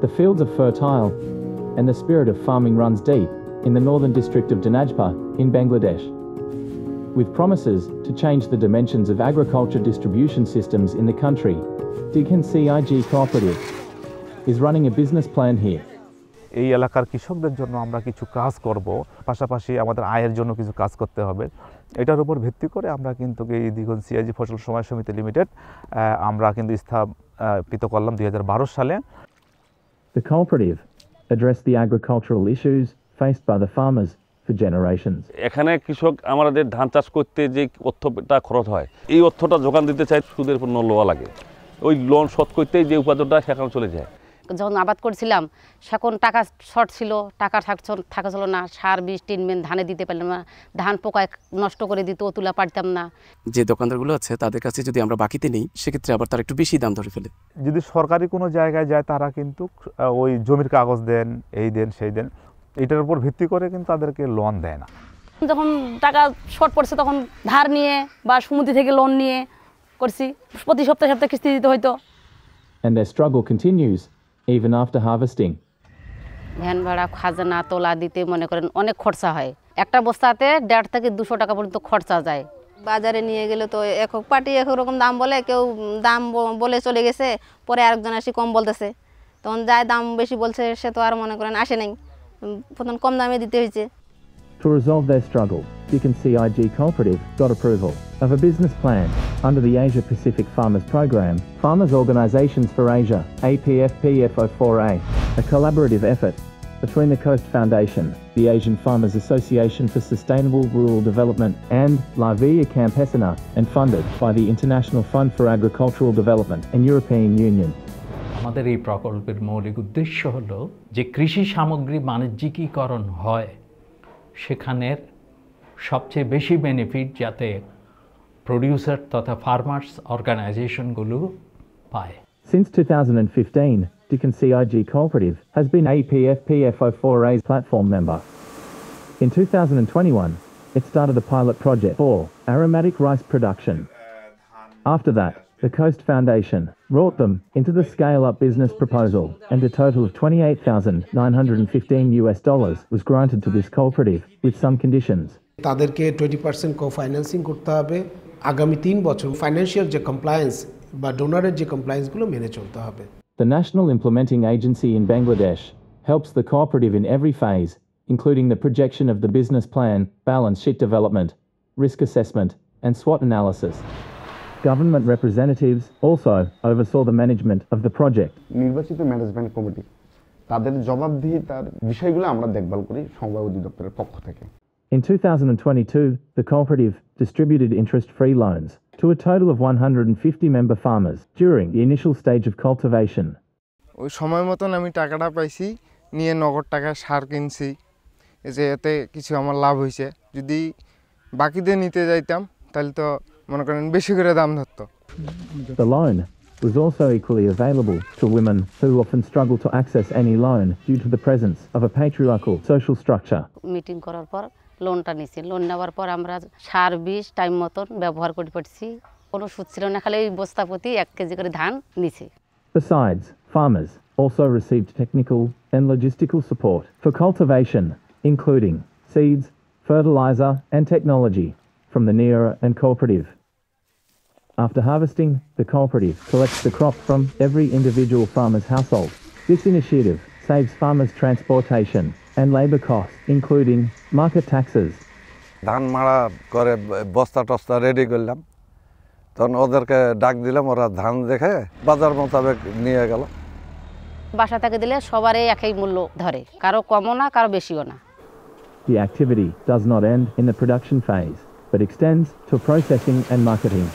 The fields are fertile, and the spirit of farming runs deep in the northern district of Dinajpur in Bangladesh. With promises to change the dimensions of agriculture distribution systems in the country, Dighan CIG Cooperative is running a business plan here. এই এলাকার কৃষকদের জন্য আমরা কিছু কাজ করব, পাশাপাশি আমাদের আয়ের জন্য কিছু কাজ করতে হবে। এটার উপর ভিত্তি করে আমরা কিন্তু এই দিগন সিআইজি ফসল সমবায় সমিতি লিমিটেড আমরা কিন্তু স্থাপিত করলাম 2012 সালে। The cooperative addressed the agricultural issues faced by the farmers for generations. এখানে কৃষক আমাদের ধান চাষ করতে যে অর্থটা খরচ হয়, এই অর্থটা যোগান দিতে চাই, সুদের উপর লোয়া লাগে। ওই লোন শোধ করতেই যে উপার্জনটা সেখানে চলে যায়। যখন আবাদ করছিলাম সেখন টাকা শর্ট ছিল, টাকা থাকা ছিল না, সার বীজ ট্রিটমেন্ট ধানে দিতে পারলাম না, ধান পোকায় নষ্ট করে দিত, তুলা পারতাম না। যে দোকানদারগুলো আছে তাদের কাছে যদি আমরা বাকিতে নেই, সেক্ষেত্রে আবার তারা একটু বেশি দাম ধরে ফেলে। যদি সরকারি কোনো জায়গায় যায় তারা কিন্তু ওই জমির কাগজ দেন, এই দেন সেই দেন, এইটার উপর ভিত্তি করে কিন্তু তাদেরকে লোন দেয় না। যখন টাকা শর্ট পড়ছে তখন ধার নিয়ে বা সমুদ্র থেকে লোন নিয়ে করছি, প্রতি সপ্তাহে সপ্তাহে কিস্তি দিতে হইতো। And their struggle continues even after harvesting. Van ভাড়া, খাজনা তোলা দিতে মনে করেন অনেক খরচা হয়। একটা বস্তাতে 150 থেকে 200 টাকা পর্যন্ত খরচা যায়। বাজারে নিয়ে গেলে তো একক পার্টি এক রকম দাম বলে, কেউ দাম বলে চলে গেছে, পরে আরেকজন আসি কম বলতেছে, তখন যায় দাম বেশি বলছে সে তো আর মনে করেন আসে নাই, প্রথম কম দামে দিতে হয়েছে। To resolve their struggle, Dighan CIG Cooperative got approval of a business plan under the Asia Pacific Farmers Program, Farmers Organisations for Asia, APFPFO4A, a collaborative effort between the Coast Foundation, the Asian Farmers Association for Sustainable Rural Development, and La Via Campesina, and funded by the International Fund for Agricultural Development and European Union. আমাদের এই প্রকল্পের মৌলিক উদ্দেশ্য হলো যে কৃষি সামগ্রী বাণিজ্যিকীকরণ হয়, সেখানের সবচেয়ে বেশি বেনিফিট যাতে প্রোডিউসার তথা ফার্মার্স অর্গানাইজেশনগুলো পায়। Since 2015, Dighan CIG Cooperative has been APFPFO4A's platform member. In 2021, it started a pilot project for aromatic rice production. After that, the Coast Foundation brought them into the scale-up business proposal, and a total of $28,915 was granted to this cooperative with some conditions. তাদেরকে 20% co-financing করতে হবে, আগামী 3 বছর financial যে compliance বা ডোনারের যে কমপ্লায়েন্সগুলো মেনে চলতে হবে। The National Implementing Agency in Bangladesh helps the cooperative in every phase, including the projection of the business plan, balance sheet development, risk assessment, and SWOT analysis. Government representatives also oversaw the management of the project. নির্বাচিত management committee তাদের জবাবদিহিতার বিষয়গুলো আমরা দেখভাল করি সমবায় অধিদপ্তরের পক্ষ থেকে। In 2022, the cooperative distributed interest-free loans to a total of 150 member farmers during the initial stage of cultivation. ওই সময় মতন আমি টাকাটা পাইছি, নিয়ে নগদ টাকা সার কিনছি, যে এতে কিছু আমার লাভ হয়েছে। যদি বাকিতে নিতে যাইতাম তাহলে তো মনে করেন বেশি করে দাম ধরতো। The loan was also equally available to women who often struggle to access any loan due to the presence of a patriarchal social structure. Meeting করার পর লোনটা নিছি, লোন নেওয়ার পর আমরা সার বীজ টাইম মতন ব্যবহার করে পারছি, কোনো সুদ ছিল না, খালি বস্তা প্রতি 1 কেজি করে ধান নিছি। Besides, farmers also received technical and logistical support for cultivation, including seeds, fertilizer, and technology from the NERA and cooperative. After harvesting, the cooperative collects the crop from every individual farmer's household. This initiative saves farmers transportation and labour costs, including market taxes. ধান মাড়া করে বস্তা টস্তা ready করলাম, তখন ওদেরকে ডাক দিলাম, ওরা ধান দেখে বাজার মোতাবেক নিয়ে গেল। বাসা থেকে দিলে সবারই একই মূল্য ধরে, কারো কমও না কারো বেশিও না। The activity does not end in the production phase, but extends to processing and marketing.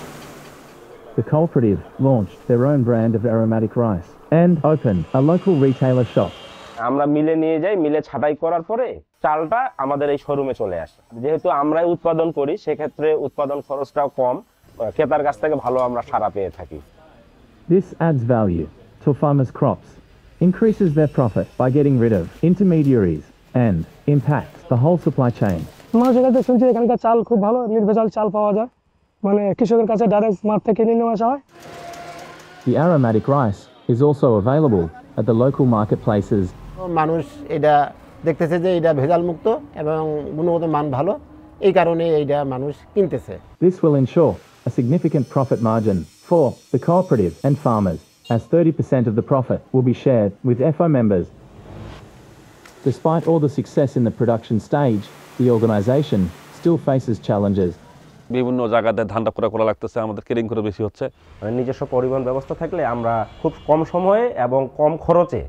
The cooperative launched their own brand of aromatic rice and opened a local retailer shop. আমরা মিলে নিয়ে যাই, মিলে ছাঁটাই করার পরে চালটা আমাদের এই শোরুমে চলে আসে। যেহেতু আমরাই উৎপাদন করি, সেক্ষেত্রে উৎপাদন খরচটাও কম, ক্রেতার কাছ থেকে ভালো আমরা সাড়া পেয়ে থাকি। This adds value to farmers' crops, increases their profit by getting rid of intermediaries, and impacts the whole supply chain. মানুষের কাছে শুনছি এখানকার চাল খুব ভালো, নির্ভেজাল চাল পাওয়া যায়, মানে কৃষকের কাছে ডাইরেক্ট মাঠ থেকে নিয়ে আসা হয়। The aromatic rice is also available at the local marketplaces. মানুষ এটা দেখতেছে যে এটা ভেজাল মুক্ত এবং গুণগত মান ভালো, এই কারণে এইটা মানুষ কিনতেছে। This will ensure a significant profit margin for the cooperative and farmers, as 30% of the profit will be shared with FO members. Despite all the success in the production stage, the organisation still faces challenges. বিভিন্ন জায়গাতে ধানটা পুরো করা লাগতেছে, আমাদের caring করে বেশি হচ্ছে। মানে নিজস্ব পরিবহন ব্যবস্থা থাকলে আমরা খুব কম সময়ে এবং কম খরচে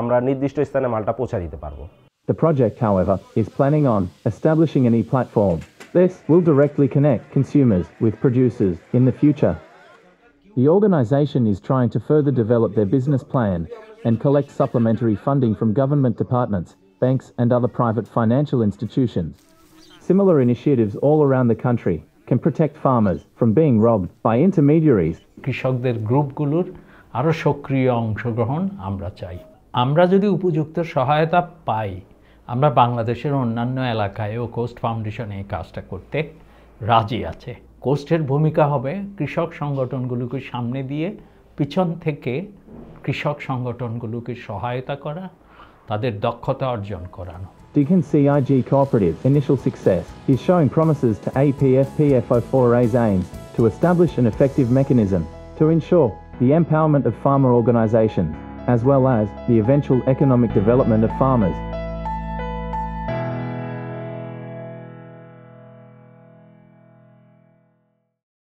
আমরা নির্দিষ্ট স্থানে মালটা পৌঁছে দিতে পারবো। The project, however, is planning on establishing an e-platform. This will directly connect consumers with producers in the future. The organisation is trying to further develop their business plan and collect supplementary funding from government departments, banks and other private financial institutions. Similar initiatives all around the country can protect farmers from being robbed by intermediaries. কৃষকদের গ্রুপগুলোর আরও সক্রিয় অংশগ্রহণ আমরা চাই। আমরা যদি উপযুক্ত সহায়তা পাই, আমরা বাংলাদেশের অন্যান্য এলাকায়ও কোস্ট ফাউন্ডেশন এই কাজটা করতে রাজি আছে। কোস্টের ভূমিকা হবে কৃষক সংগঠনগুলোকে সামনে দিয়ে পিছন থেকে কৃষক সংগঠনগুলোকে সহায়তা করা, তাদের দক্ষতা অর্জন করানো। Deakin CIG Cooperative initial success is showing promises to APF-PF04A's aim to establish an effective mechanism to ensure the empowerment of farmer organisations, as well as the eventual economic development of farmers.